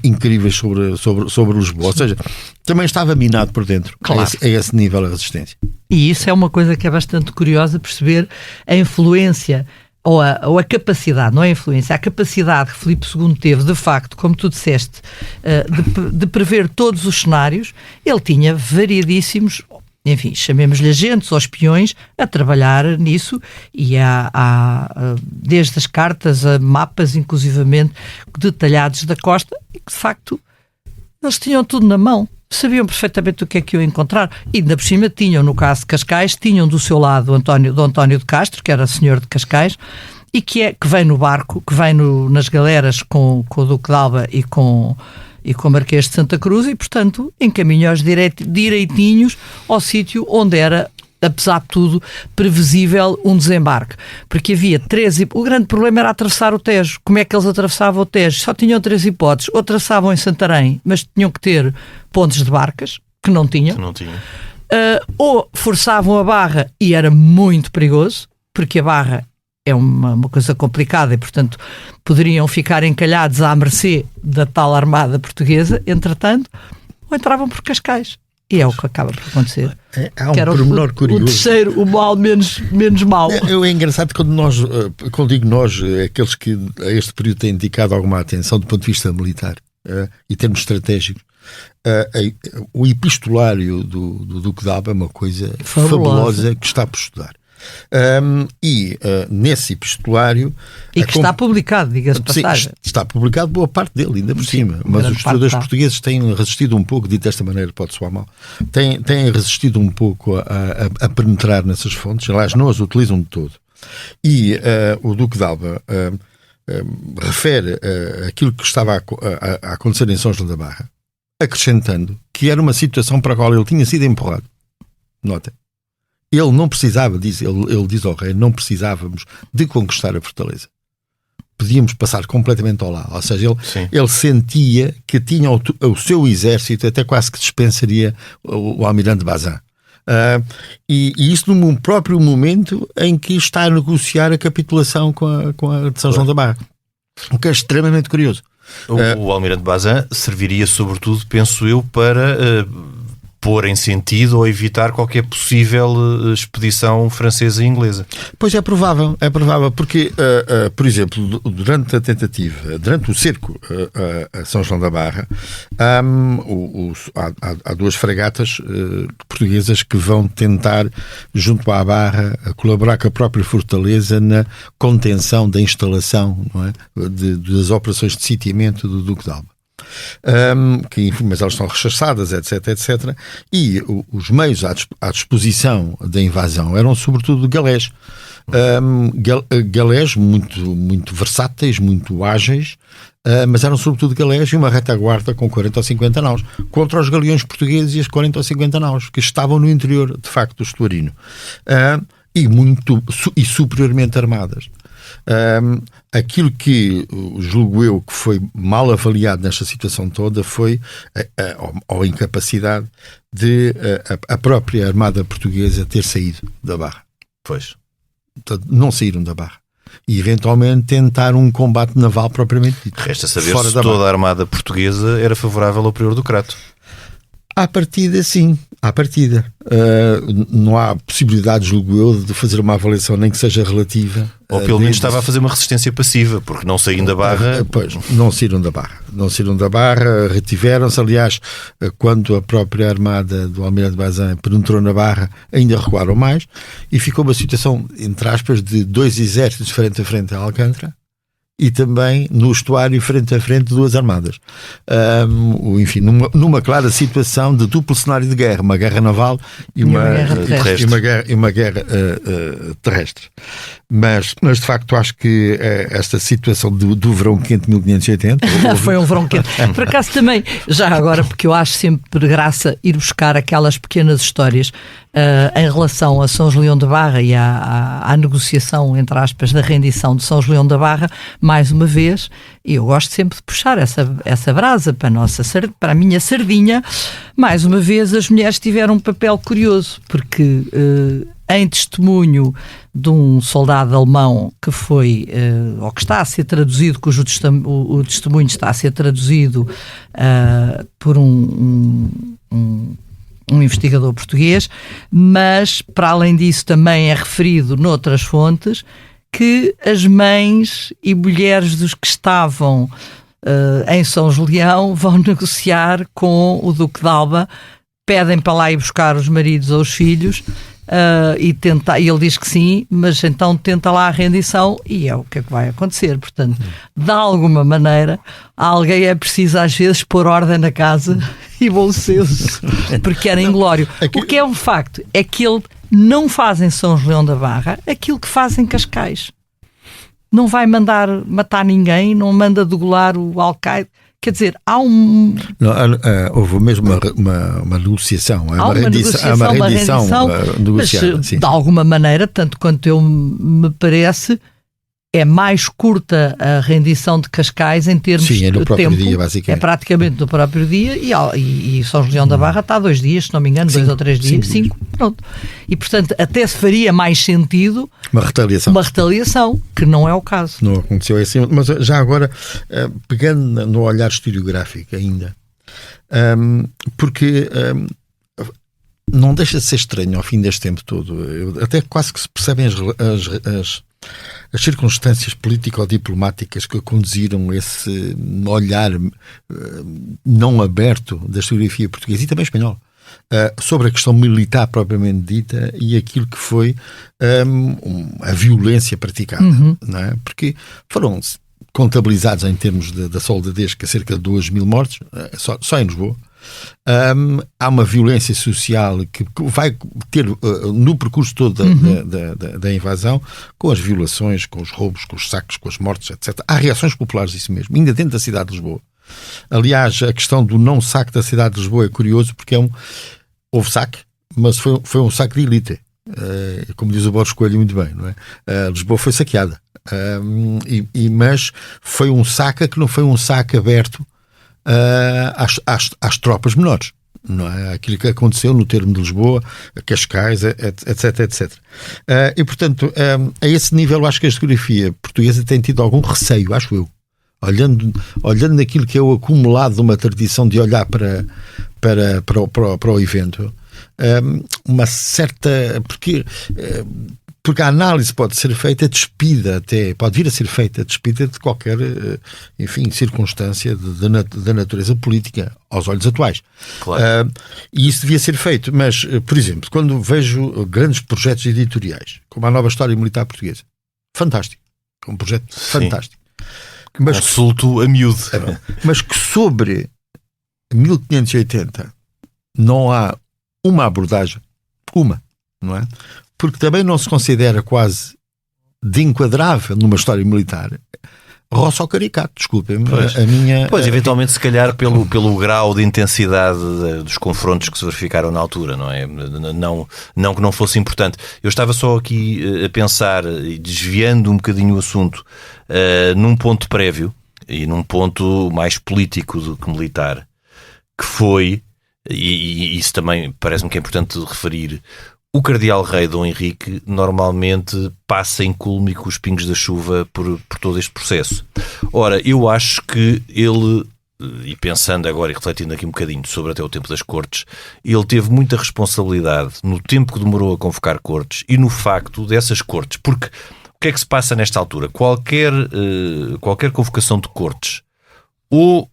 incríveis sobre Lisboa. Ou seja, também estava minado por dentro.
Claro.
A esse nível a resistência.
E isso é uma coisa que é bastante curiosa, perceber a influência ou a capacidade, não é a influência, a capacidade que Filipe II teve, de facto, como tu disseste, de prever todos os cenários. Ele tinha variadíssimos, enfim, chamemos-lhe agentes ou espiões, a trabalhar nisso, e há desde as cartas a mapas, inclusivamente, detalhados da costa, e que, de facto, eles tinham tudo na mão. Sabiam perfeitamente o que é que iam encontrar. E ainda por cima tinham, no caso de Cascais, tinham do seu lado o António de Castro, que era senhor de Cascais, e que vem no barco, que vem nas galeras com o Duque de Alba e com o Marquês de Santa Cruz, e, portanto, encaminhou-os direitinhos ao sítio onde era, apesar de tudo, previsível um desembarque. Porque havia o grande problema era atravessar o Tejo. Como é que eles atravessavam o Tejo? Só tinham 3 hipóteses. Ou atravessavam em Santarém, mas tinham que ter pontes de barcas, que não tinham. Ou forçavam a Barra, e era muito perigoso, porque a Barra é uma coisa complicada e, portanto, poderiam ficar encalhados à mercê da tal armada portuguesa, entretanto, ou entravam por Cascais. E é o que acaba por acontecer.
Há um
que era
pormenor curioso.
O terceiro, o mal menos mal.
É engraçado que quando digo nós, aqueles que a este período têm dedicado alguma atenção do ponto de vista militar e termos estratégicos, o epistolário do Duque de Alba é uma coisa fabulosa que está por estudar. Nesse epistolário...
E que está publicado, diga-se de passagem.
Está publicado boa parte dele, ainda por cima. Mas os historiadores portugueses têm resistido um pouco, dito desta maneira, pode soar mal, têm resistido um pouco a penetrar nessas fontes. Aliás, não as utilizam de todo. E o Duque de Alba refere aquilo que estava a acontecer em São João da Barra, acrescentando que era uma situação para a qual ele tinha sido empurrado. Notem. Ele não precisava, ele diz ao rei, não precisávamos de conquistar a fortaleza. Podíamos passar completamente ao lado. Ou seja, ele sentia que tinha o seu exército, até quase que dispensaria o almirante Bazin. E isso num próprio momento em que está a negociar a capitulação com a de São João da Barra. O que é extremamente curioso.
O almirante Bazin serviria sobretudo, penso eu, para pôr em sentido ou evitar qualquer possível expedição francesa e inglesa.
Pois é provável, porque, por exemplo, durante o cerco a São João da Barra, há duas fragatas portuguesas que vão tentar, junto à Barra, colaborar com a própria fortaleza na contenção da instalação, não é? Das operações de sitiamento do Duque de Alba. Mas elas estão rechaçadas, etc. E os meios à disposição da invasão eram sobretudo galés. Galés muito versáteis, muito ágeis, mas eram sobretudo galés e uma retaguarda com 40 ou 50 naus, contra os galeões portugueses e as 40 ou 50 naus, que estavam no interior, de facto, do estuarino. E superiormente armadas. Aquilo que julgo eu que foi mal avaliado nesta situação toda foi a incapacidade de a própria Armada Portuguesa ter saído da Barra.
Pois.
Portanto, não saíram da Barra. E eventualmente tentar um combate naval propriamente dito.
Resta saber se toda a Armada Portuguesa era favorável ao prior do Crato.
À partida, sim. À partida. Não há possibilidade, julgo eu, de fazer uma avaliação nem que seja relativa.
Ou pelo menos estava a fazer uma resistência passiva, porque não saíram da Barra.
Pois, não saíram da Barra. Não saíram da Barra, retiveram-se. Aliás, quando a própria armada do almirante Bazin penetrou na Barra, ainda recuaram mais. E ficou uma situação, entre aspas, de dois exércitos frente a frente a Alcântara. E também no estuário, frente a frente, duas armadas. Enfim, numa clara situação de duplo cenário de guerra, uma guerra naval e uma guerra terrestre. Mas de facto acho que esta situação do verão quente de 1580
foi um verão quente. Por acaso também, já agora, porque eu acho sempre graça ir buscar aquelas pequenas histórias em relação a São Julião da Barra e à negociação, entre aspas, da rendição de São Julião da Barra, mais uma vez, e eu gosto sempre de puxar essa brasa para a minha sardinha. Mais uma vez, as mulheres tiveram um papel curioso, porque em testemunho de um soldado alemão que foi, ou que está a ser traduzido, cujo o testemunho está a ser traduzido por um investigador português, mas para além disso também é referido noutras fontes que as mães e mulheres dos que estavam em São Julião vão negociar com o Duque de Alba, pedem para lá ir buscar os maridos ou os filhos, e ele diz que sim, mas então tenta lá a rendição, e é o que é que vai acontecer. Portanto, de alguma maneira, alguém é preciso às vezes pôr ordem na casa e bom senso, porque era inglório. O que é um facto é que ele não faz em São Julião da Barra aquilo que faz em Cascais. Não vai mandar matar ninguém, não manda degolar o Al-Qaeda. Quer dizer, há um...
Não, houve mesmo uma negociação. Há uma rendição negociada.
Mas,
sim.
De alguma maneira, tanto quanto eu me parece, é mais curta a rendição de Cascais em termos de tempo. Sim, é no próprio dia, basicamente. É praticamente no próprio dia, e São Julião da Barra está 2 dias, se não me engano, 2 ou 3 dias, 5, pronto. E, portanto, até se faria mais sentido uma retaliação, que não é o caso.
Não aconteceu assim, mas já agora, pegando no olhar historiográfico ainda, porque não deixa de ser estranho ao fim deste tempo todo. Até quase que se percebem as circunstâncias político-diplomáticas que conduziram esse olhar não aberto da historiografia portuguesa e também espanhola sobre a questão militar propriamente dita e aquilo que foi a violência praticada, não é? Porque foram contabilizados em termos da soldadesca cerca de 2.000 mortes só em Lisboa. Há uma violência social que vai ter no percurso todo da invasão, com as violações, com os roubos, com os saques, com as mortes, etc. Há reações populares, isso mesmo, ainda dentro da cidade de Lisboa. Aliás, a questão do não saque da cidade de Lisboa é curioso, porque houve saque, mas foi um saque de elite. Como diz o Borges Coelho muito bem, não é? Lisboa foi saqueada, mas foi um saque que não foi um saque aberto às tropas menores, não é? Aquilo que aconteceu no termo de Lisboa, Cascais, etc, etc. E portanto, a esse nível eu acho que a historiografia portuguesa tem tido algum receio, acho eu, olhando naquilo que é o acumulado de uma tradição de olhar para o evento, uma certa, porque a análise pode ser feita despida, até pode vir a ser feita despida de qualquer, enfim, circunstância da natureza política aos olhos atuais.
Claro.
E isso devia ser feito, mas, por exemplo, quando vejo grandes projetos editoriais, como a Nova História Militar Portuguesa, fantástico, um projeto fantástico. Mas
consulto a miúdo.
Mas que sobre 1580 não há uma abordagem, não é? Porque também não se considera quase de enquadrável numa história militar roça ao caricato, desculpem-me.
Pois, eventualmente, se calhar, pelo grau de intensidade dos confrontos que se verificaram na altura, não é? Não que não fosse importante. Eu estava só aqui a pensar, e desviando um bocadinho o assunto, num ponto prévio e num ponto mais político do que militar, que foi, e isso também parece-me que é importante referir, o cardeal rei Dom Henrique normalmente passa incólume com os pingos da chuva por todo este processo. Ora, eu acho que ele, e pensando agora e refletindo aqui um bocadinho sobre até o tempo das cortes, ele teve muita responsabilidade no tempo que demorou a convocar cortes e no facto dessas cortes, porque o que é que se passa nesta altura? Qualquer convocação de cortes, ou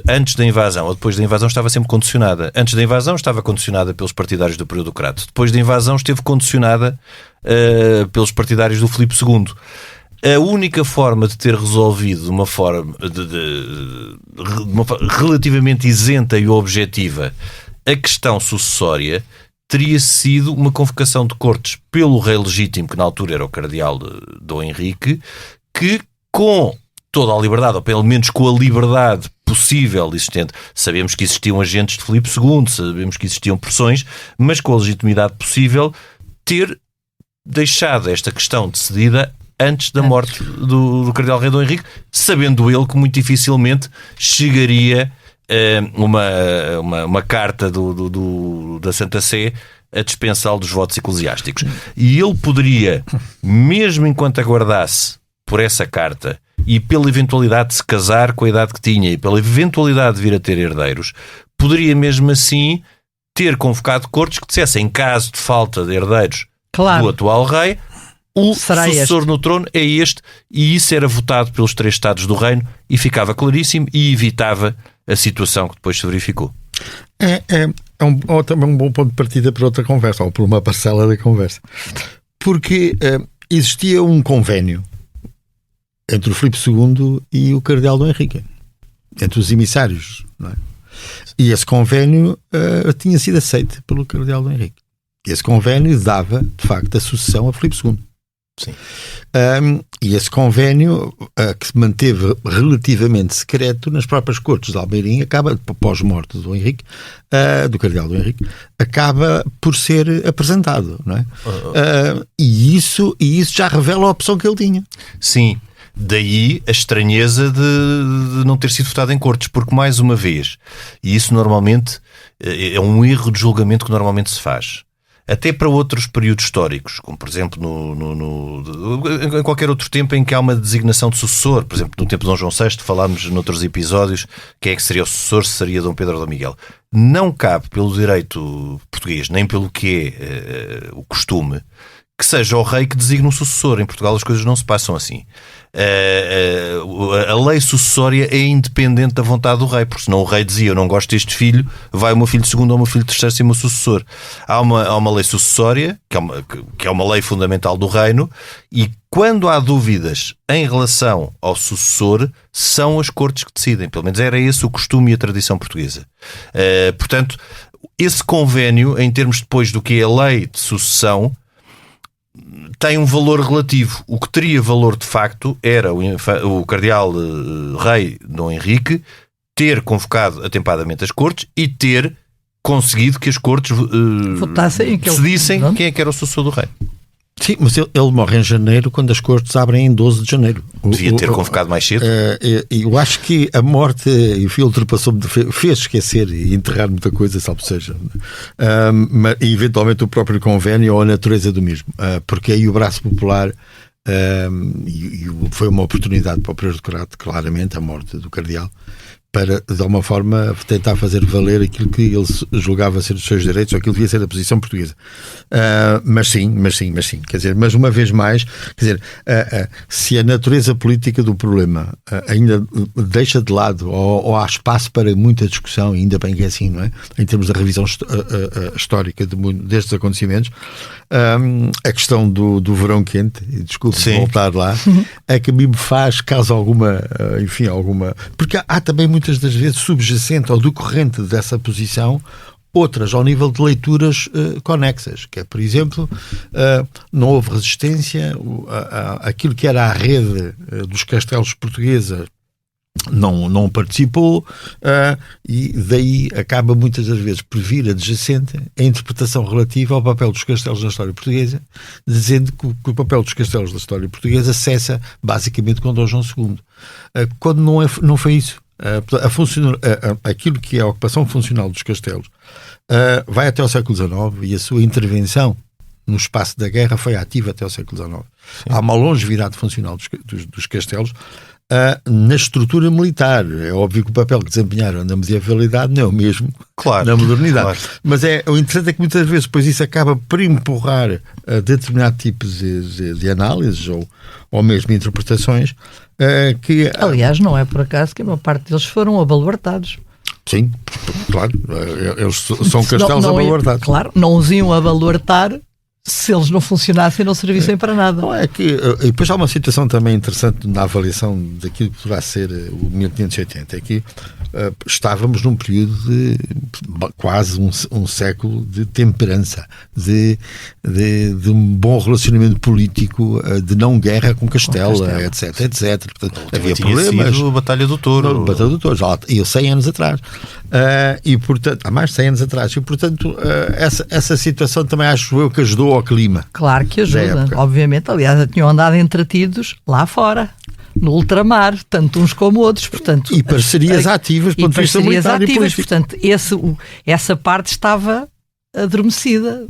antes da invasão ou depois da invasão, estava sempre condicionada. Antes da invasão estava condicionada pelos partidários do período do Crato. Depois da invasão esteve condicionada pelos partidários do Filipe II. A única forma de ter resolvido de uma forma relativamente isenta e objetiva a questão sucessória teria sido uma convocação de cortes pelo rei legítimo, que na altura era o cardeal Dom Henrique, que com toda a liberdade, ou pelo menos com a liberdade possível existente. Sabemos que existiam agentes de Filipe II, sabemos que existiam pressões, mas com a legitimidade possível, ter deixado esta questão decidida antes da morte do cardeal rei Dom Henrique, sabendo ele que muito dificilmente chegaria uma carta da Santa Sé a dispensá-lo dos votos eclesiásticos. E ele poderia, mesmo enquanto aguardasse por essa carta, e pela eventualidade de se casar com a idade que tinha e pela eventualidade de vir a ter herdeiros, poderia mesmo assim ter convocado cortes que dissessem, em caso de falta de herdeiros do atual rei, o sucessor no trono é este, e isso era votado pelos 3 Estados do Reino e ficava claríssimo e evitava a situação que depois se verificou.
Também um bom ponto de partida para outra conversa, ou por uma parcela da conversa. Porque existia um convénio entre o Filipe II e o cardeal Dom Henrique, entre os emissários, não é? E esse convénio tinha sido aceito pelo cardeal Dom Henrique. Esse convénio dava, de facto, a sucessão a Filipe II.
Sim.
E esse convénio, que se manteve relativamente secreto nas próprias cortes de Almeirim, acaba, pós-morte do Henrique, do cardeal Dom Henrique, acaba por ser apresentado, não é? E isso já revela a opção que ele tinha.
Sim. Daí a estranheza de não ter sido votado em cortes, porque, mais uma vez, e isso normalmente é um erro de julgamento que normalmente se faz, até para outros períodos históricos, como por exemplo em qualquer outro tempo em que há uma designação de sucessor. Por exemplo, no tempo de Dom João VI, falámos noutros episódios quem é que seria o sucessor, se seria Dom Pedro ou Dom Miguel. Não cabe pelo direito português, nem pelo que é o costume, que seja o rei que designa um sucessor. Em Portugal as coisas não se passam assim. A lei sucessória é independente da vontade do rei, porque senão o rei dizia: eu não gosto deste filho, vai o meu filho segundo ou o meu filho terceiro ser o meu sucessor. Há uma lei sucessória, que é uma lei fundamental do reino, e quando há dúvidas em relação ao sucessor, são as cortes que decidem. Pelo menos era esse o costume e a tradição portuguesa. Portanto, esse convénio, em termos depois do que é a lei de sucessão, tem um valor relativo. O que teria valor de facto era o cardeal rei Dom Henrique ter convocado atempadamente as cortes e ter conseguido que as cortes decidissem quem é que era o sucessor do rei.
Sim, mas ele morre em janeiro, quando as cortes abrem em 12 de janeiro.
Devia ter convocado mais cedo.
Eu acho que a morte, enfim, ultrapassou-me, fez esquecer e enterrar muita coisa, salvo seja. Mas eventualmente o próprio convénio ou a natureza do mesmo. Porque aí o braço popular foi uma oportunidade para o Prior do Crato, claramente, a morte do cardeal, para, de alguma forma, tentar fazer valer aquilo que ele julgava ser os seus direitos, ou aquilo que devia ser a posição portuguesa. Mas sim. Quer dizer, mas uma vez mais, quer dizer, se a natureza política do problema ainda deixa de lado, ou há espaço para muita discussão, ainda bem que é assim, não é? Em termos da revisão histórica destes acontecimentos, a questão do verão quente, e desculpe voltar lá, é que a mim me faz, caso alguma, enfim, alguma... Porque há também muitas das vezes subjacente ou decorrente dessa posição outras ao nível de leituras conexas, que é, por exemplo, não houve resistência, aquilo que era a rede dos castelos portuguesa não participou, e daí acaba muitas das vezes por vir adjacente a interpretação relativa ao papel dos castelos na história portuguesa, dizendo que o papel dos castelos da história portuguesa cessa basicamente com Dom João II, quando não foi isso. Aquilo que é a ocupação funcional dos castelos vai até ao século XIX, e a sua intervenção no espaço da guerra foi ativa até ao século XIX. Há uma longevidade funcional dos castelos na estrutura militar. É óbvio que o papel que desempenharam na medievalidade não é o mesmo na modernidade. Claro. Mas o interessante é que muitas vezes depois isso acaba por empurrar determinado tipo de análises ou mesmo interpretações que...
Aliás, não é por acaso que a maior parte deles foram abaluartados.
Sim, claro. Eles são castelos abaluartados.
Claro, não os iam abaluartar se eles não funcionassem e não servissem para nada.
Não, é que, e depois há uma situação também interessante na avaliação daquilo que poderá ser o 1580, é que estávamos num período de quase um século de temperança, de um bom relacionamento político, de não guerra com Castela, etc. Portanto, havia problemas.
A Batalha do Touro.
A Batalha do Touro, já ia 100 anos atrás. E portanto, há mais de 100 anos atrás. E portanto, essa situação também acho eu que ajudou ao clima.
Claro que ajuda, obviamente. Aliás, tinham andado entretidos lá fora, no ultramar, tanto uns como outros, portanto...
E parcerias ativas, do ponto de vista militar e político.
Portanto, essa parte estava adormecida.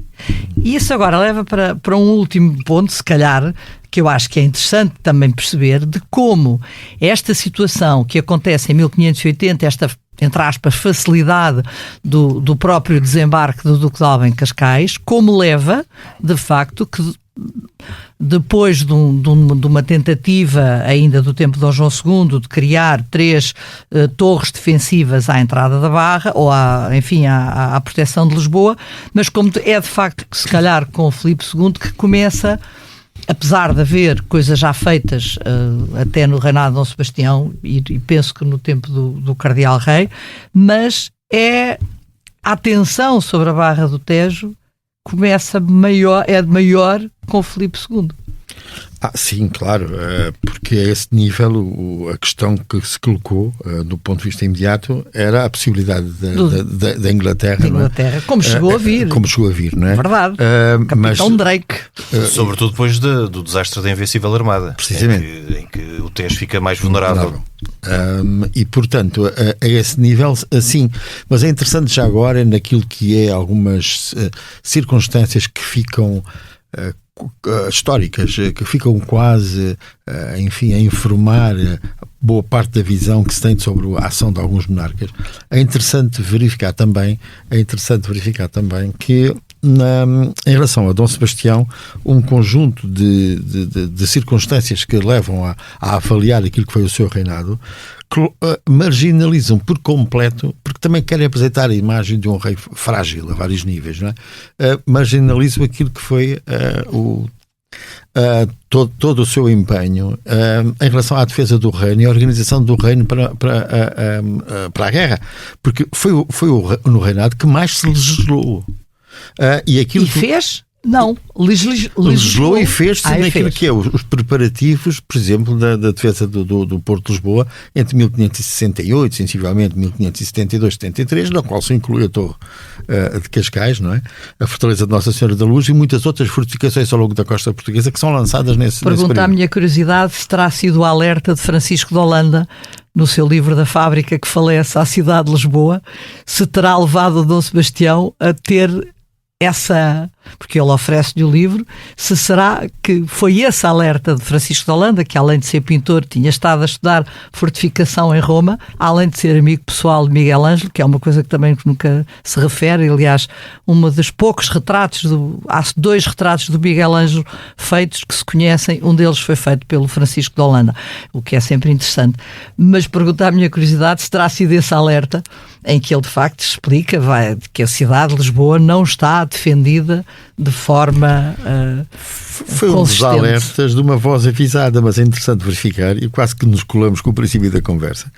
E isso agora leva para um último ponto, se calhar, que eu acho que é interessante também perceber, de como esta situação que acontece em 1580, esta, entre aspas, facilidade do próprio desembarque do Duque de Alba em Cascais, como leva, de facto, que depois de uma tentativa ainda do tempo de Dom João II de criar 3 torres defensivas à entrada da Barra, ou à proteção de Lisboa, mas como é de facto, se calhar, com o Filipe II que começa, apesar de haver coisas já feitas até no reinado de Dom Sebastião e penso que no tempo do Cardeal Rei, mas a atenção sobre a Barra do Tejo é maior com o Filipe II.
Sim, claro, porque a esse nível a questão que se colocou do ponto de vista imediato era a possibilidade da Inglaterra.
Como chegou a vir.
Como chegou a vir, não é?
Verdade. Capitão Drake.
Sobretudo depois do desastre da Invencível Armada.
Precisamente.
Em que o Tejo fica mais vulnerável.
E, portanto, a esse nível, sim. Mas é interessante já agora naquilo que é algumas circunstâncias que ficam... históricas, que ficam quase, a informar boa parte da visão que se tem sobre a ação de alguns monarcas. É interessante verificar também que em relação a Dom Sebastião, um conjunto de circunstâncias que levam a avaliar aquilo que foi o seu reinado marginalizam por completo, porque também querem apresentar a imagem de um rei frágil a vários níveis, não é? Marginalizam aquilo que foi todo o seu empenho em relação à defesa do reino e a organização do reino para a guerra, porque foi no reinado que mais se legislou. E
fez? Não,
legislou e fez-se naquilo que é os preparativos, por exemplo, da defesa do Porto de Lisboa entre 1568, sensivelmente 1572, 73, na qual se inclui a Torre de Cascais, não é? A Fortaleza de Nossa Senhora da Luz e muitas outras fortificações ao longo da costa portuguesa que são lançadas nesse período.
Pergunta à minha curiosidade se terá sido o alerta de Francisco de Holanda no seu livro da fábrica que falece à cidade de Lisboa, se terá levado o Dom Sebastião a ter porque ele oferece-lhe o livro, se será que foi esse alerta de Francisco de Holanda, que além de ser pintor tinha estado a estudar fortificação em Roma, além de ser amigo pessoal de Miguel Ângelo, que é uma coisa que também nunca se refere. Aliás, um dos poucos retratos, há 2 retratos do Miguel Ângelo feitos que se conhecem, um deles foi feito pelo Francisco de Holanda, o que é sempre interessante. Mas perguntar à minha curiosidade se terá sido esse alerta em que ele de facto explica que a cidade de Lisboa não está defendida de forma
foi um dos alertas de uma voz avisada, mas é interessante verificar, e quase que nos colamos com o princípio da conversa,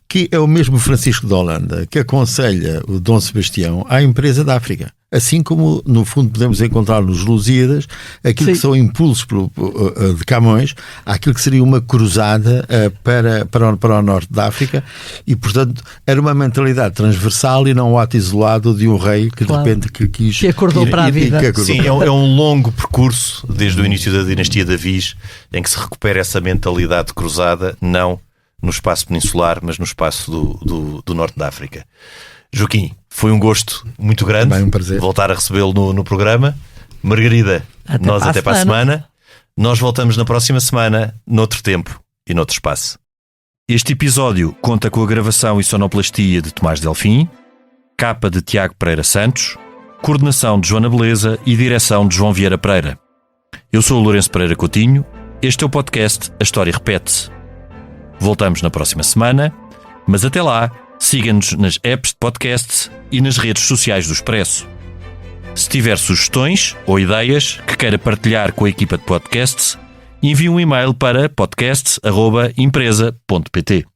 que é o mesmo Francisco de Holanda que aconselha o Dom Sebastião à empresa da África. Assim como, no fundo, podemos encontrar nos Lusíadas aquilo que são impulsos de Camões, aquilo que seria uma cruzada para o norte da África, e, portanto, era uma mentalidade transversal e não um ato isolado de um rei que, de repente, quis...
Que acordou para a vida.
Sim, é um longo percurso, desde o início da dinastia Davis, em que se recupera essa mentalidade cruzada, não no espaço peninsular, mas no espaço do norte da África. Joaquim, foi um gosto muito grande.
Também um prazer
voltar a recebê-lo no programa. Margarida, até para a semana. Nós voltamos na próxima semana, noutro tempo e noutro espaço. Este episódio conta com a gravação e sonoplastia de Tomás Delfim, capa de Tiago Pereira Santos, coordenação de Joana Beleza e direção de João Vieira Pereira. Eu sou o Lourenço Pereira Coutinho. Este é o podcast A História Repete-se. Voltamos na próxima semana, mas até lá, siga-nos nas apps de podcasts e nas redes sociais do Expresso. Se tiver sugestões ou ideias que queira partilhar com a equipa de podcasts, envie um e-mail para podcasts@empresa.pt.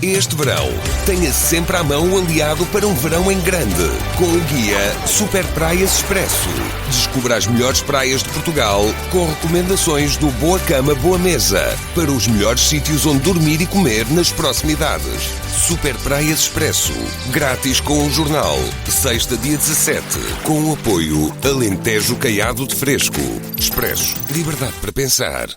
Este verão, tenha sempre à mão o aliado para um verão em grande, com o guia Super Praias Expresso. Descubra as melhores praias de Portugal, com recomendações do Boa Cama, Boa Mesa, para os melhores sítios onde dormir e comer nas proximidades. Super Praias Expresso, grátis com um jornal, sexta dia 17, com o apoio Alentejo Caiado de Fresco. Expresso, liberdade para pensar.